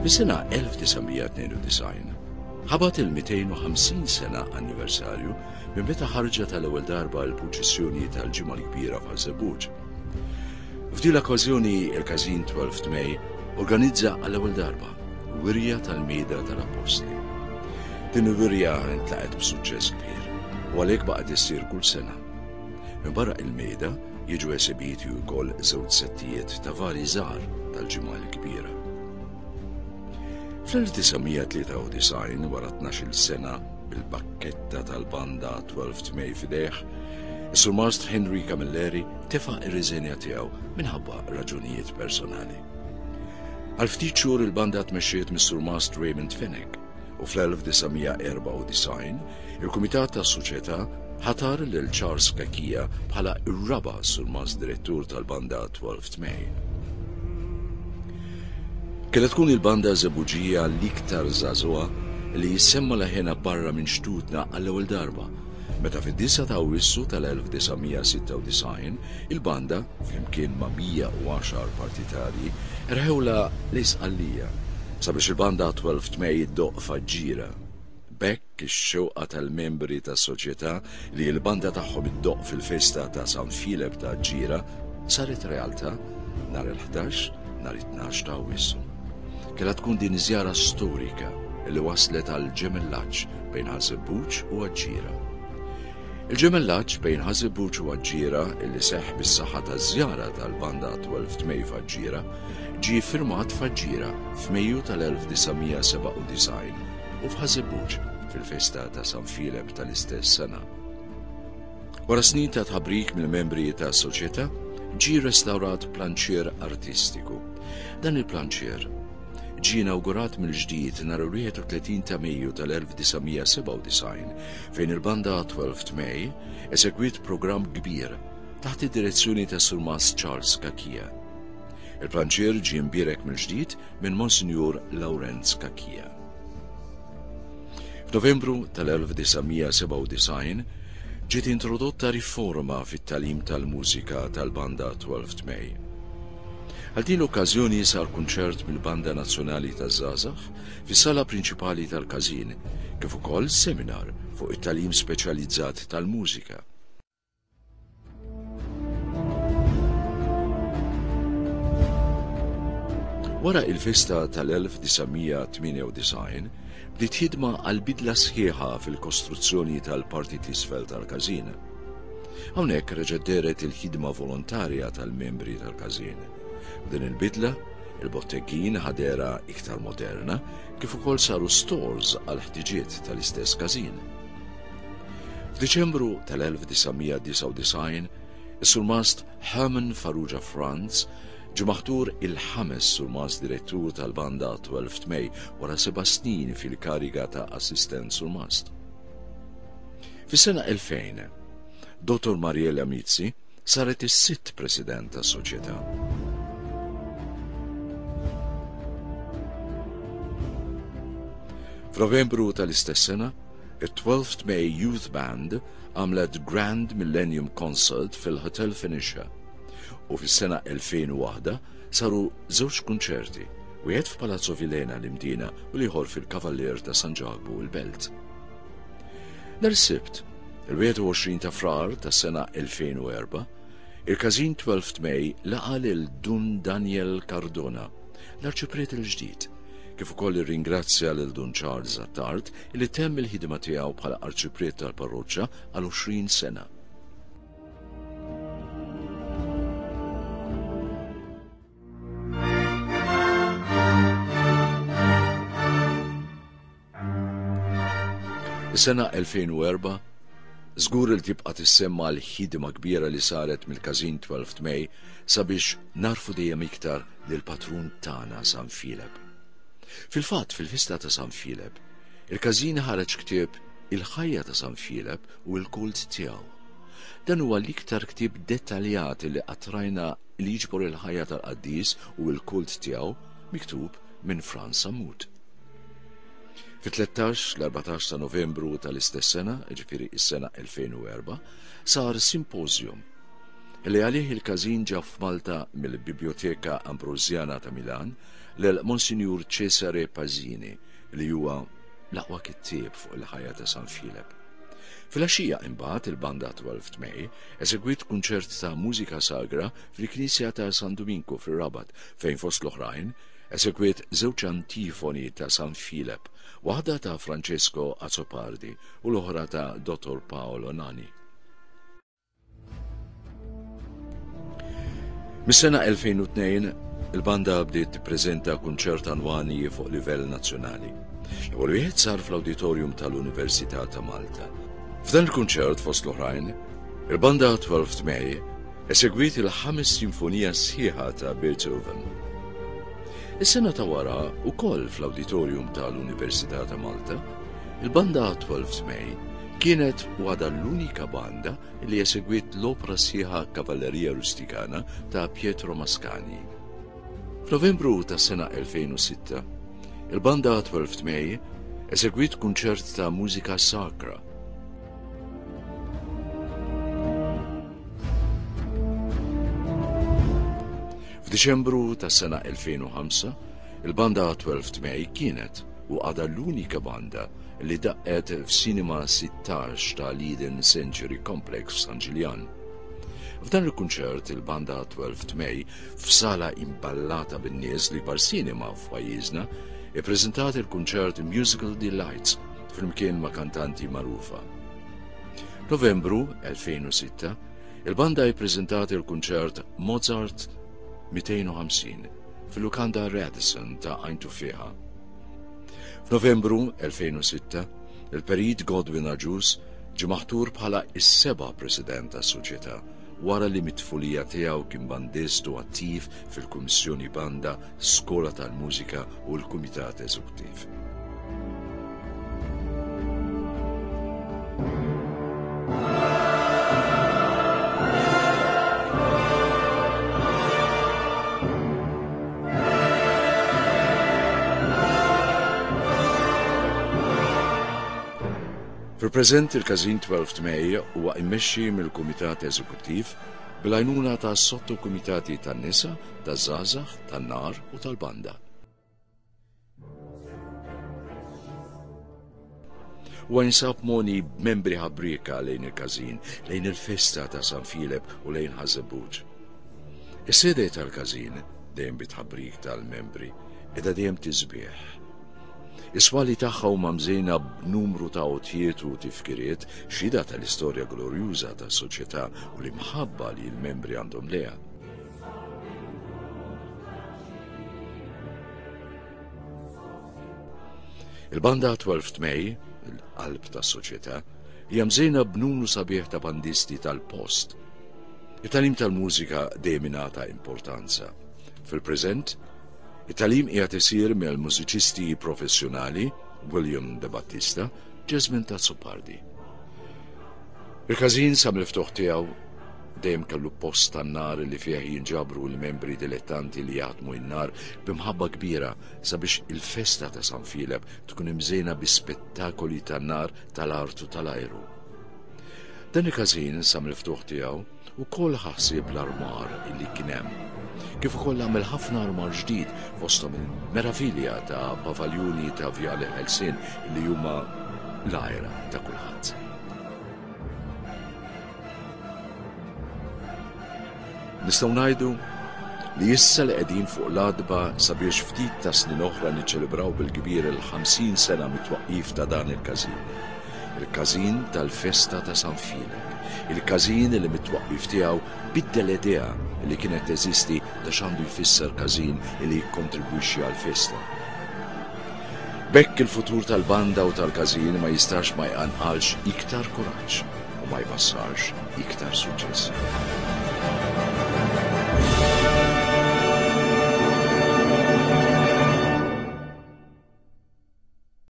Fis-sena 1992 ħabat il-250 sena anniversarju minn meta ħarġet tal-ewwel darba l-proċessjoni tal-ġimgħa l-kbira f'Ħażebbuġ. F'din l-okkażjoni il-Każin 12 May organizza għall-ewwel darba wirja tal-Mejda tal-Apostli. Din il-wirja intlaqet b'suċċess kbir u għalhekk baqgħet issir kull sena. Minn barra il-Mejda jiġu esibiti wkoll żewġ settijiet ta' vari żgħar tal-ġimgħa l-kbira. Fl-1993 wara 12 sena bil-bakketta tal-banda 12 May fidejh, is-Sur Mastr Henry Camilleri tefa' ir-riżenja tiegħu minħabba raġunijiet personali. Għal ftit xhur il-banda tmexxiet mis-Sur Mastr Raymond Fenech u fl-1994 il-Kumitat tas-Soċjetà ħatar lil Charles Kakija bħala ir-raba' Sur Mastr Direttur tal-banda 12 May. Kella tkun il-banda Żebbuġija l-iktar żagħżugħa li jissemma leħena barra minn xtutna għall-ewwel darba, meta fid-9 ta' Awwissu tal-1996 il-banda flimkien ma' 110 partitarji rħewla l-Isqallija sabiex il-banda 12 May iddoqq f'Aġġira. Bekk ix-xewqa tal-membri tas-soċjetà li l-banda tagħhom iddoqq fil-festa ta' San Philip ta' Aġġira saret realtà nhar il-11 nhar it-12 ta' Awwissu. Kella tkun din żjara storika li waslet għal ġemellaġġ bejn Ħażebbuġ u Aġġira. Il-ġemellaġġ bejn Ħażebbuġ u Aġġira illi seħħ bis-saħħa taż-żjara tal-banda 12 May f'Aġġira ġie firmat f'Aġġira f'Mejju tal-1997 u f'Ħażebbuġ fil-festa ta' San Philip tal-istess sena. Wara snin ta' tħabbrik mill-membri tas-soċjetà ġie restawrat planċier artistiku. Dan il-planċier ġie inawgurat mill-ġdid nhar 31 ta' Mejju tal-1997 fejn il-banda 12 May esegwit programm kbir taħt id-direzzjoni ta' Sur Mastr Charles Kakija. Il-planċier ġie mbierek mill-ġdid minn Monsinjur Lawrenz Kakija. F'Novembru tal-1997 ġiet introdotta riforma fit-tagħlim tal-mużika tal-banda 12 May. Għal din l-okkażjoni sar kunċert mill-Banda Nazzjonali taż-Żgħażagħ fis-sala prinċipali tal-Każin, kif ukoll seminar fuq it-tagħlim speċjalizzat tal-mużika. Wara il-festa tal-1998 bdiet ħidma għal bidla sħiħa fil-kostruzzjoni tal-parti t'isfel tal-Każin. Hawnhekk reġgħet deret il-ħidma volontarja tal-membri tal-Każin. Din il-bidla, il-botteggin ħadera iktar moderna kif ukoll saru stores għal ħtiġiet tal-istess Każin. F'Diċembru tal-1999, is-Sur Mastr Herman Farrugia Franz ġie maħtur il-ħames Sur Mastr Direttur tal-banda 12 May wara 7 snin fil-kariga ta' assistent Sur Mastr. Fis-sena 2000, Dottor Mariella Mizzi saret is-sitt President tas-soċjetà. F'Novembru tal-istess sena, it-12 May Youth Band għamlet Grand Millennium Concert fil-Hotel Phoenicia u fis-sena 2001 saru żewġ kunċerti, wieħed f'Palazzo Vilena l-Imdina u l-ieħor fil-Kavallier ta' San Ġagbu l-Belt. Nhar is-Sibt, il-21 ta' Frar tas-sena 2004, il-Każin 12 May laqa lil Dun Daniel Cardona, l-Arċipriet il-ġdid, kif ukoll irringrazzja lil Dun Charles Attard li temm il-ħidma tiegħu bħala Arċipriet tal-Parroċċa għal 20 sena. Is-sena 2004 żgur li tibqa' tissemma l-ħidma kbira li saret mill-Każin 12 May sabiex narfu dejjem iktar lil patrun tagħna San Philip. Fil-fatt, fil-festa ta' San Philip, il-Każin ħareġ ktieb Il-ħajja ta' San Philip u l-kult tiegħu. Dan huwa l-iktar ktieb dettaljat li qattrajna li jiġbor il-ħajja tal-Qaddis u l-kult tiegħu miktub minn Franz Samut. Fit-13 l-14 ta' Novembru tal-istess sena, ġifieri is-sena 2004, sar simpożjum li għalih il-Każin ġa f'Malta mill-Biblioteka Ambrosjana ta' Milan lil Monsinjur Cesare Pazzini li huwa l-aqwa kittieb fuq il-ħajja ta' San Filip. Fil-għaxija imbagħad il-banda 12 May eżegwit kunċert ta' mużika sagra fil-Knisja ta' San Domingo fir-Rabat fejn fost l-oħrajn eżegwit żewġ antifoni ta' San Filip, waħda ta' Francesco Azzopardi u l-oħra ta' Dottor Paolo Nani. Mis-sena 2002 il-banda bdiet tippreżenta kunċert annwali fuq livell nazzjonali. L-ewwel wieħed sar fl-Awditorium tal-Università ta' Malta. F'dan il-kunċert fost l-oħrajn, il-banda 12 May esegwit il-5 sinfonija sħiħa ta' Beethoven. Is-sena ta' wara wkoll fl-Awditorium tal-Università ta' Malta, il-banda 12 May kienet waħda l-unika banda li esegwit l-opra sħiħa Kavallerija Rustikana ta' Pietro Mascagni. F'Novembru tas sena 2006, il-banda 12 May esegwit kunċert ta' mużika sakra. F'Diċembru tas sena 2005, il-banda 12 May kienet u għada l-unika banda li daqqet f'Cinema 16 ta' Leiden Century Complex San Ġiljan. F'dan il-kunċert il-banda 12 May f'sala imballata bin-nies li bar sinema f'pajjiżna ippreżentat il-kunċert Musical Delights flimkien ma' kantanti magħrufa. Novembru 2006 il-banda ippreżentat il-kunċert Mozart 250 fil-Lukanda Radisson ta' Einthoven. F'Novembru 2006, il-Perit Godwin Aġus ġie maħtur bħala is-seba' President tas-Soċjetà wara li mit-tfulija tiegħu kien bandistu attiv fil-Kummissjoni Banda, Skola tal-Mużika u l-Kumitat Eżekuttiv. Fil-preżent il-każin 12 May huwa immexxi mill-Kumitat Eżekuttiv bil-għajnuna ta' sottokumitati tan-nisa, taż-żgħażagħ, tan-nar u tal-banda. Huwa jinsab moni membri ħabbrika lejn il-każin, lejn il-festa ta' San Filip u lejn Ħażebbuġ. Is-sede tal-każin dejjem bitħabbrik tal-membri qiegħda dejjem tiżbieħ. Is-swali tagħha huma mżejna b'numru ta' għotjiet u tifkiriet xhieda tal-istorja glorjuża tas-soċjetà u l-imħabba li l-membri għandhom leha. Il-banda 12 May, il-qalb tas-soċjetà, hija mżejna b'numru sabiħ ta' bandisti tal-post. It-tagħlim tal-mużika dejjem ingħata importanza. Fil-preżent, it-tagħlim qiegħed isir mill-mużiċisti professjonali William De Battista, Jasmine Azzopardi. Il-każin sa mill-ftuħ tiegħu dejjem kellu post tan-nar li fih jinġabru l-membri dilettanti li jaħdmu n-nar b'imħabba kbira sabiex il-festa ta' San Filip tkun imżejna bi spettakoli tan-nar tal-artu tal-ajru. Dan il-każin sa mill-ftuħ tiegħu ukoll ħassib l-armar illi kien hemm. Kif ukoll għamel ħafna armar ġdid fosthom il-meravilja ta' pavaljuni ta' Viale Helsin li huma l-ajra ta' kulħadd. Nistgħu ngħidu li issa li qegħdin fuq l-għadba sabiex ftit ta' snin oħra niċċelebraw bil-kbir il-50 sena mit-twaqqif ta' dan il-każin. Il-każin tal-festa ta' San Filip. Il-każin li mit-twaqqif tiegħu biddel idea li kienet teżisti ta' x'għandu jfisser każin li jikkontribwixxi għall-festa. Bekk il-futur tal-banda u tal-każin ma jistax ma jqanqalx iktar kuraġġ u ma jbassarx iktar suċċess.